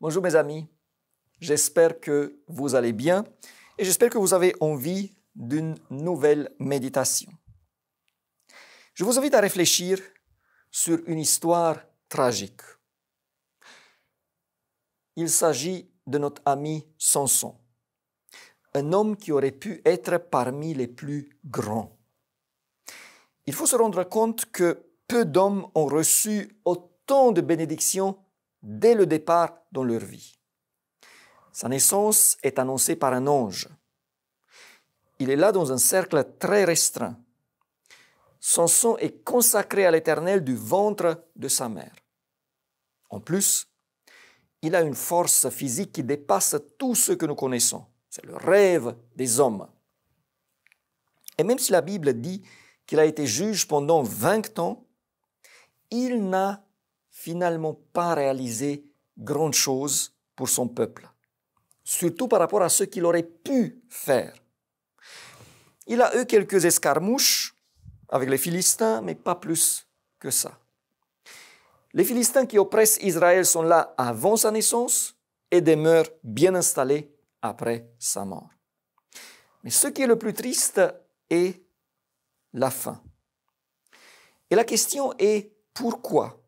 Bonjour mes amis, j'espère que vous allez bien et j'espère que vous avez envie d'une nouvelle méditation. Je vous invite à réfléchir sur une histoire tragique. Il s'agit de notre ami Samson, un homme qui aurait pu être parmi les plus grands. Il faut se rendre compte que peu d'hommes ont reçu autant de bénédictions dès le départ dans leur vie. Sa naissance est annoncée par un ange. Il est là dans un cercle très restreint. Samson est consacré à l'Éternel du ventre de sa mère. En plus, il a une force physique qui dépasse tout ce que nous connaissons. C'est le rêve des hommes. Et même si la Bible dit qu'il a été juge pendant 20 ans, il n'a finalement pas réalisé grande chose pour son peuple, surtout par rapport à ce qu'il aurait pu faire. Il a eu quelques escarmouches avec les Philistins, mais pas plus que ça. Les Philistins qui oppressent Israël sont là avant sa naissance et demeurent bien installés après sa mort. Mais ce qui est le plus triste est la fin. Et la question est pourquoi?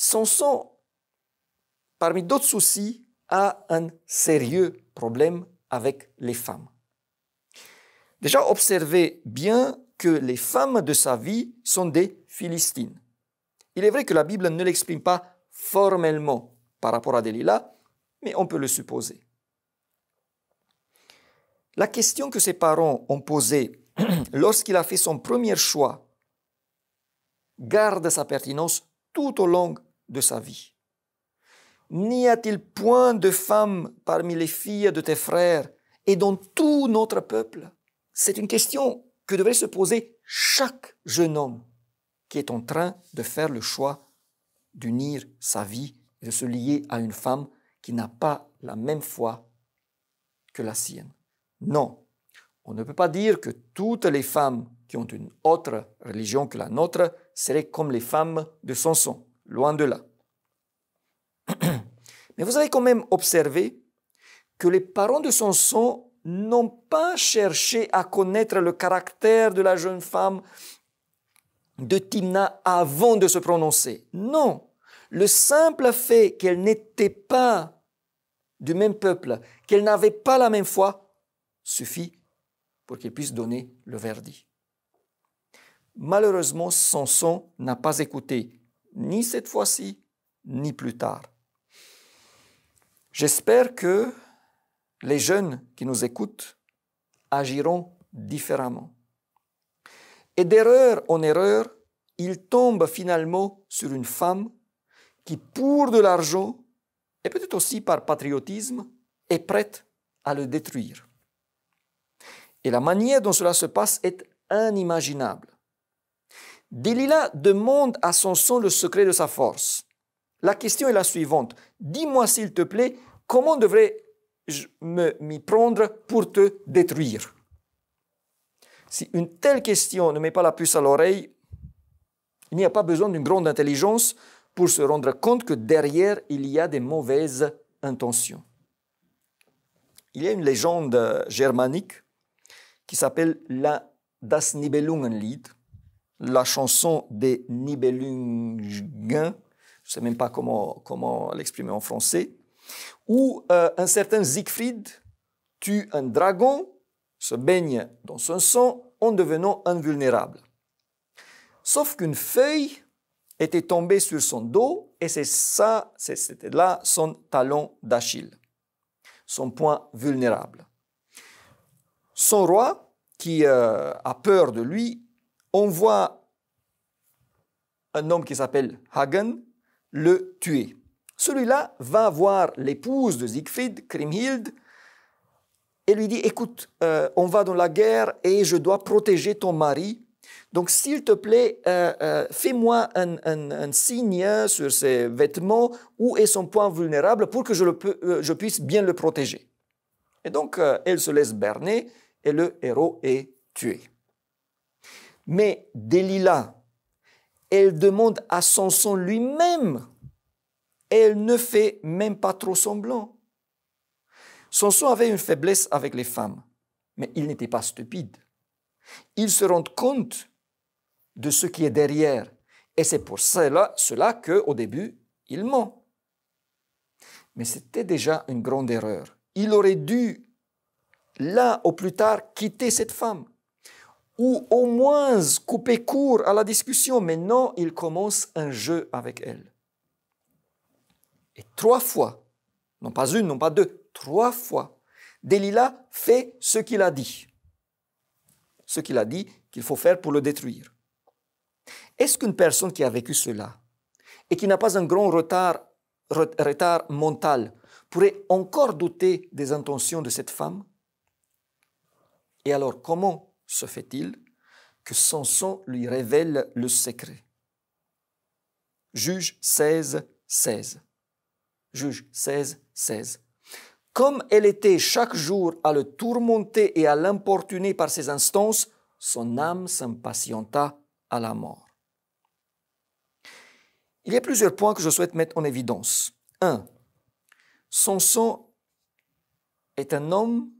Samson, parmi d'autres soucis, a un sérieux problème avec les femmes. Déjà, observez bien que les femmes de sa vie sont des Philistines. Il est vrai que la Bible ne l'exprime pas formellement par rapport à Delilah, mais on peut le supposer. La question que ses parents ont posée lorsqu'il a fait son premier choix garde sa pertinence tout au long de sa vie. N'y a-t-il point de femmes parmi les filles de tes frères et dans tout notre peuple? C'est une question que devrait se poser chaque jeune homme qui est en train de faire le choix d'unir sa vie et de se lier à une femme qui n'a pas la même foi que la sienne. Non, on ne peut pas dire que toutes les femmes qui ont une autre religion que la nôtre seraient comme les femmes de Samson, loin de là. Mais vous avez quand même observé que les parents de Samson n'ont pas cherché à connaître le caractère de la jeune femme de Timna avant de se prononcer. Non, le simple fait qu'elle n'était pas du même peuple, qu'elle n'avait pas la même foi, suffit pour qu'ils puissent donner le verdict. Malheureusement, Samson n'a pas écouté, ni cette fois-ci, ni plus tard. J'espère que les jeunes qui nous écoutent agiront différemment. Et d'erreur en erreur, ils tombent finalement sur une femme qui, pour de l'argent, et peut-être aussi par patriotisme, est prête à le détruire. Et la manière dont cela se passe est inimaginable. Delilah demande à Samson le secret de sa force. La question est la suivante. Dis-moi s'il te plaît, comment devrais-je m'y prendre pour te détruire? Si une telle question ne met pas la puce à l'oreille, il n'y a pas besoin d'une grande intelligence pour se rendre compte que derrière, il y a des mauvaises intentions. Il y a une légende germanique qui s'appelle la Das Nibelungenlied, la chanson des Nibelungen, je ne sais même pas comment l'exprimer en français, où un certain Siegfried tue un dragon, se baigne dans son sang en devenant invulnérable. Sauf qu'une feuille était tombée sur son dos et c'était là son talon d'Achille, son point vulnérable. Son roi, qui a peur de lui, envoie un homme qui s'appelle Hagen le tuer. Celui-là va voir l'épouse de Siegfried, Kriemhild, et lui dit, écoute, on va dans la guerre et je dois protéger ton mari. Donc, s'il te plaît, fais-moi un signe sur ses vêtements où est son point vulnérable pour que je puisse bien le protéger. Et donc, elle se laisse berner et le héros est tué. Mais Delilah, elle demande à Samson lui-même elle ne fait même pas trop semblant. Samson avait une faiblesse avec les femmes, mais il n'était pas stupide. Il se rend compte de ce qui est derrière. Et c'est pour cela qu'au début, il ment. Mais c'était déjà une grande erreur. Il aurait dû, là au plus tard, quitter cette femme. Ou au moins couper court à la discussion. Mais non, il commence un jeu avec elle. Et 3 fois, non pas une, non pas deux, 3 fois, Delilah fait ce qu'il a dit. Ce qu'il a dit qu'il faut faire pour le détruire. Est-ce qu'une personne qui a vécu cela et qui n'a pas un grand retard mental pourrait encore douter des intentions de cette femme? Et alors, comment se fait-il que Samson lui révèle le secret? Juge 16, 16. Juge 16, 16. Comme elle était chaque jour à le tourmenter et à l'importuner par ses instances, son âme s'impatienta à la mort. Il y a plusieurs points que je souhaite mettre en évidence. 1. Samson est un homme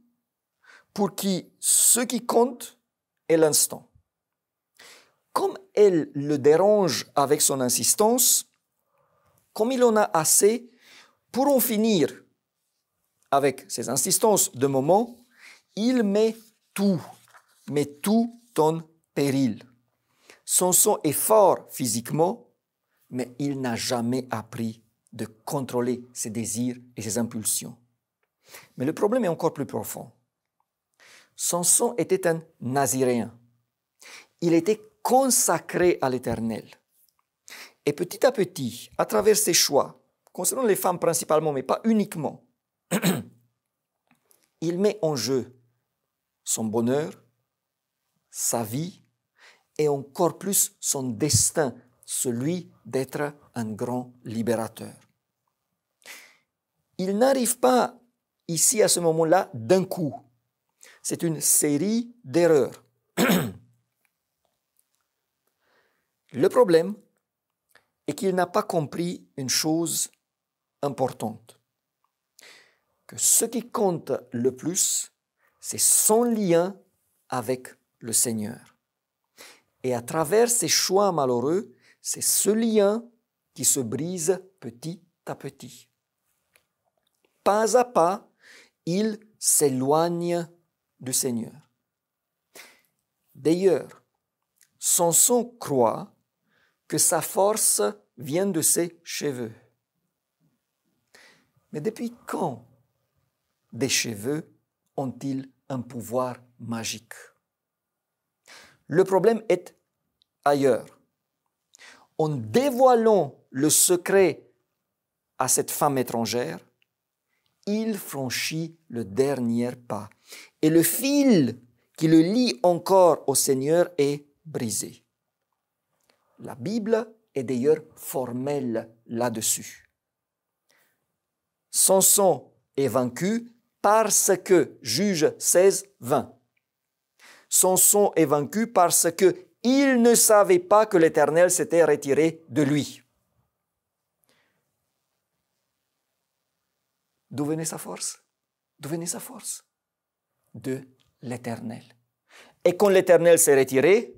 pour qui ce qui compte est l'instant. Comme elle le dérange avec son insistance, comme il en a assez, pour en finir avec ses insistances de moment, il met tout en péril. Samson est fort physiquement, mais il n'a jamais appris de contrôler ses désirs et ses impulsions. Mais le problème est encore plus profond. Samson était un naziréen. Il était consacré à l'Éternel. Et petit à petit, à travers ses choix, concernant les femmes principalement, mais pas uniquement, il met en jeu son bonheur, sa vie et encore plus son destin, celui d'être un grand libérateur. Il n'arrive pas ici à ce moment-là d'un coup. C'est une série d'erreurs. Le problème est qu'il n'a pas compris une chose importante, que ce qui compte le plus, c'est son lien avec le Seigneur. Et à travers ces choix malheureux, c'est ce lien qui se brise petit à petit. Pas à pas, il s'éloigne du Seigneur. D'ailleurs, Samson croit que sa force vient de ses cheveux. Mais depuis quand des cheveux ont-ils un pouvoir magique? Le problème est ailleurs. En dévoilant le secret à cette femme étrangère, il franchit le dernier pas. Et le fil qui le lie encore au Seigneur est brisé. La Bible est d'ailleurs formelle là-dessus. Samson est vaincu parce que, Juge 16, 20. Samson est vaincu parce que il ne savait pas que l'Éternel s'était retiré de lui. D'où venait sa force? D'où venait sa force? De l'Éternel. Et quand l'Éternel s'est retiré,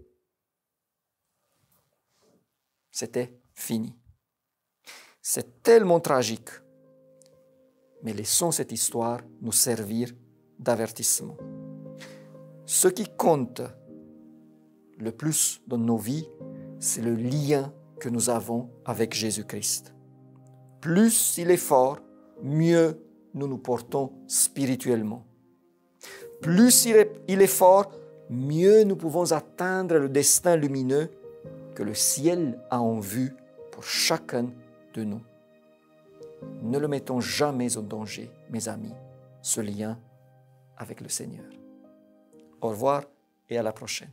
c'était fini. C'est tellement tragique. Mais laissons cette histoire nous servir d'avertissement. Ce qui compte le plus dans nos vies, c'est le lien que nous avons avec Jésus-Christ. Plus il est fort, mieux nous nous portons spirituellement. Plus il est fort, mieux nous pouvons atteindre le destin lumineux que le ciel a en vue pour chacun de nous. Ne le mettons jamais en danger, mes amis, ce lien avec le Seigneur. Au revoir et à la prochaine.